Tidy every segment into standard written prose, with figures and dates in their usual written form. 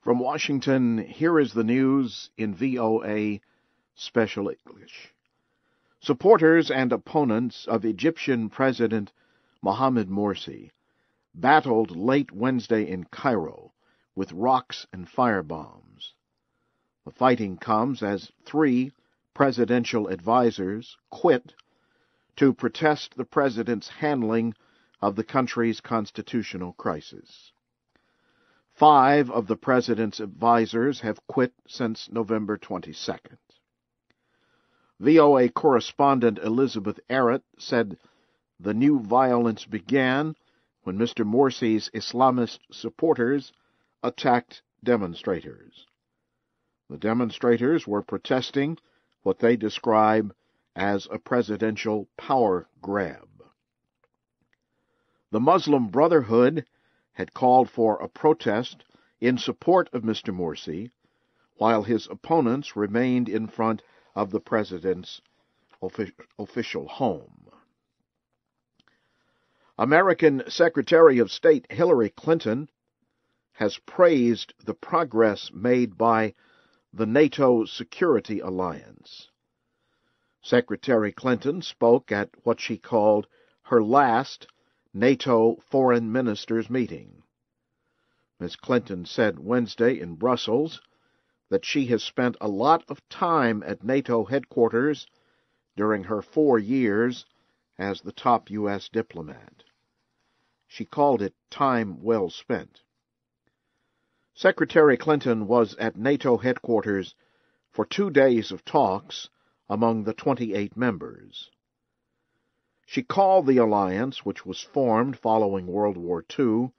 From Washington, here is the news in VOA Special English. Supporters and opponents of Egyptian President Mohamed Morsi battled late Wednesday in Cairo with rocks and firebombs. The fighting comes as 3 presidential advisers quit to protest the president's handling of the country's constitutional crisis. 5 of the president's advisers have quit since November 22nd. VOA correspondent Elizabeth Arrott said the new violence began when Mr Morsi's Islamist supporters attacked demonstrators. The demonstrators were protesting what they describe as a presidential power grab. The Muslim Brotherhood had called for a protest in support of Mr Morsi, while his opponents remained in front of the president's official home. American Secretary of State Hillary Clinton has praised the progress made by the NATO security alliance. Secretary Clinton spoke at what she called her last NATO foreign ministers meeting. Ms. Clinton said Wednesday in Brussels that she has spent a lot of time at NATO headquarters during her 4 years as the top U.S. diplomat. She called it time well spent. Secretary Clinton was at NATO headquarters for 2 days of talks among the 28 members. She called the alliance, which was formed following World War II,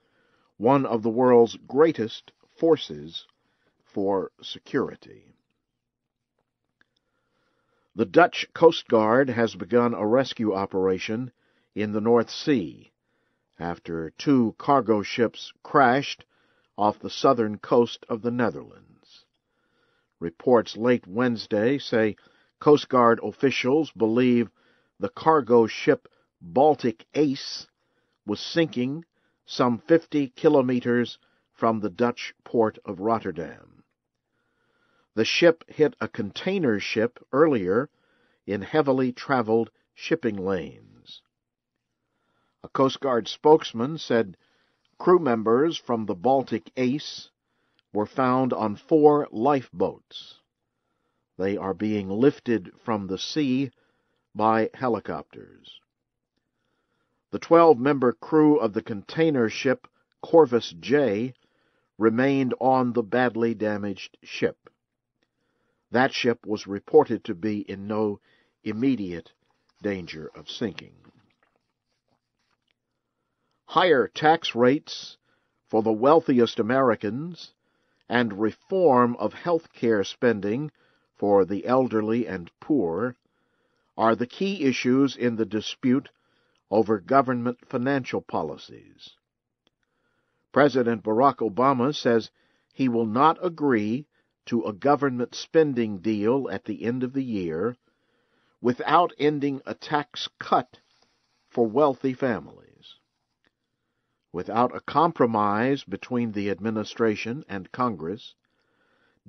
one of the world's greatest forces for security. The Dutch Coast Guard has begun a rescue operation in the North Sea after 2 cargo ships crashed off the southern coast of the Netherlands. Reports late Wednesday say Coast Guard officials believe the cargo ship Baltic Ace was sinking some 50 kilometers from the Dutch port of Rotterdam. The ship hit a container ship earlier in heavily traveled shipping lanes. A Coast Guard spokesman said crew members from the Baltic Ace were found on 4 lifeboats. They are being lifted from the sea by helicopters. The 12-member crew of the container ship Corvus J remained on the badly damaged ship. That ship was reported to be in no immediate danger of sinking. Higher tax rates for the wealthiest Americans and reform of health care spending for the elderly and poor are the key issues in the dispute over government financial policies. President Barack Obama says he will not agree to a government spending deal at the end of the year without ending a tax cut for wealthy families. Without a compromise between the administration and Congress,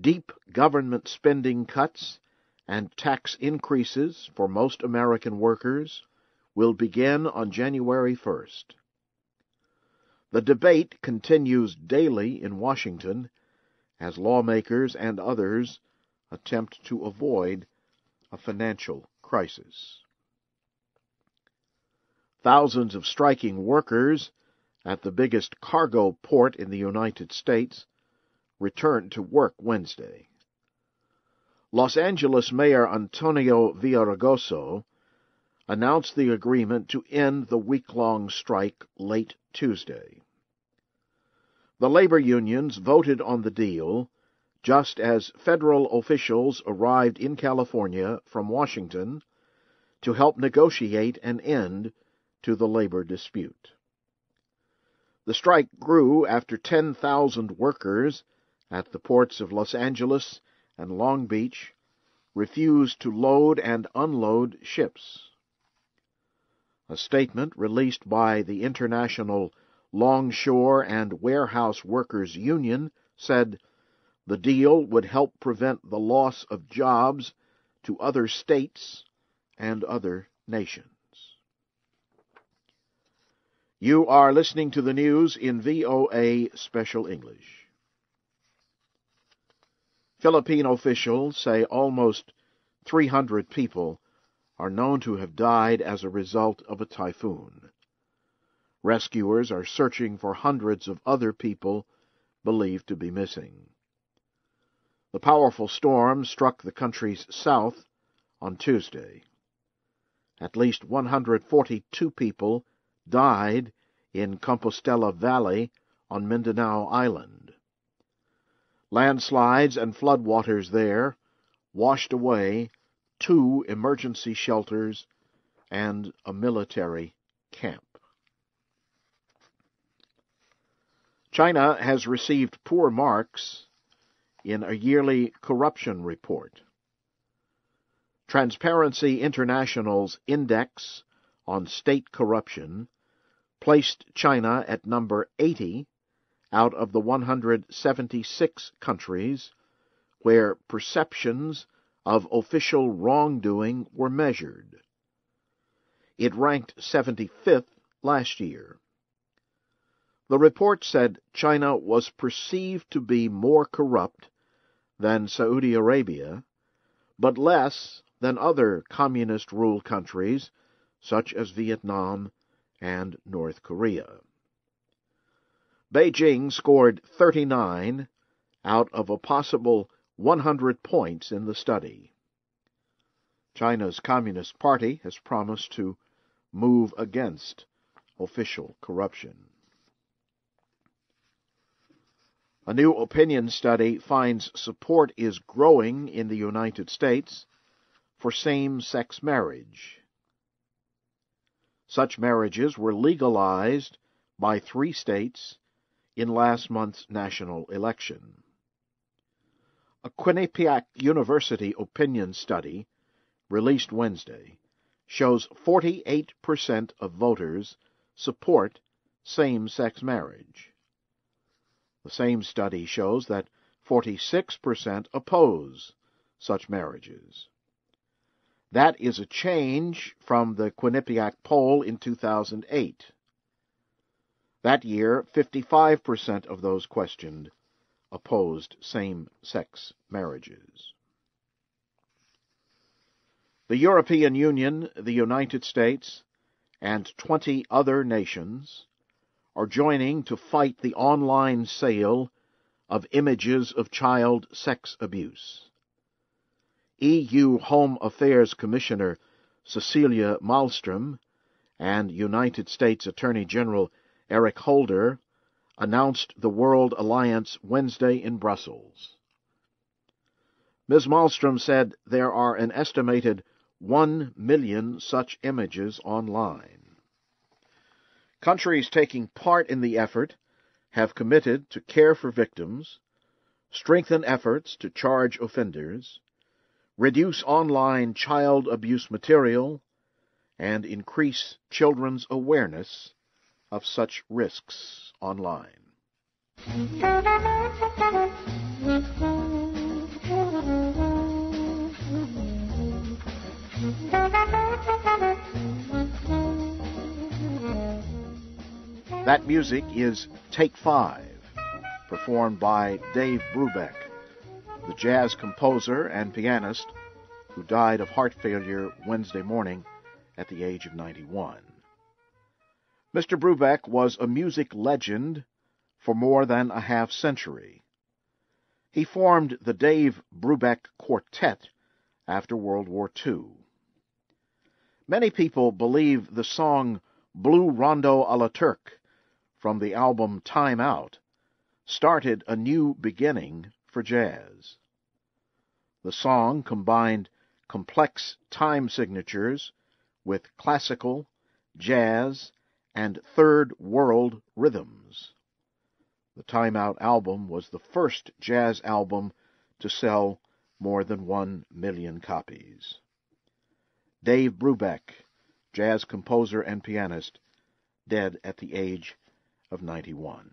deep government spending cuts and tax increases for most American workers will begin on January 1st. The debate continues daily in Washington as lawmakers and others attempt to avoid a financial crisis. Thousands of striking workers at the biggest cargo port in the United States returned to work Wednesday. Los Angeles Mayor Antonio Villaraigosa announced the agreement to end the week-long strike late Tuesday. The labor unions voted on the deal just as federal officials arrived in California from Washington to help negotiate an end to the labor dispute. The strike grew after 10,000 workers at the ports of Los Angeles and Long Beach refused to load and unload ships. A statement released by the International Longshore and Warehouse Workers Union said The deal would help prevent the loss of jobs to other states and other nations. You are listening to the news in VOA Special English. Philippine officials say almost 300 people are known to have died as a result of a typhoon. Rescuers are searching for hundreds of other people believed to be missing. The powerful storm struck the country's south on Tuesday. At least 142 people died in Compostela Valley on Mindanao Island. Landslides and floodwaters there washed away 2 emergency shelters and a military camp. China has received poor marks in a yearly corruption report. Transparency International's Index on State Corruption placed China at number 80 out of the 176 countries where perceptions of official wrongdoing were measured. It ranked 75th last year. The report said China was perceived to be more corrupt than Saudi Arabia, but less than other communist-ruled countries such as Vietnam and North Korea. Beijing scored 39 out of a possible 100 points in the study. China's Communist Party has promised to move against official corruption. A new opinion study finds support is growing in the United States for same-sex marriage. Such marriages were legalized by 3 states in last month's national election. A Quinnipiac University opinion study released Wednesday shows 48% of voters support same-sex marriage. The same study shows that 46% oppose such marriages. That is a change from the Quinnipiac poll in 2008. That year, 55% of those questioned opposed same-sex marriages. The European Union, the United States, and 20 other nations are joining to fight the online sale of images of child sex abuse. EU Home Affairs Commissioner Cecilia Malmström and United States Attorney General Eric Holder announced the World Alliance Wednesday in Brussels. Ms. Malmström said there are an estimated 1 million such images online. Countries taking part in the effort have committed to care for victims, strengthen efforts to charge offenders, reduce online child abuse material, and increase children's awareness of such risks online. That music is Take 5, performed by Dave Brubeck, the jazz composer and pianist who died of heart failure Wednesday morning at the age of 91. Mr. Brubeck was a music legend for more than a half-century. He formed the Dave Brubeck Quartet after World War II. Many people believe the song Blue Rondo a la Turque from the album Time Out started a new beginning for jazz. The song combined complex time signatures with classical, jazz, and third world rhythms. The Time Out album was the first jazz album to sell more than 1 million copies. Dave Brubeck, jazz composer and pianist, dead at the age of 91.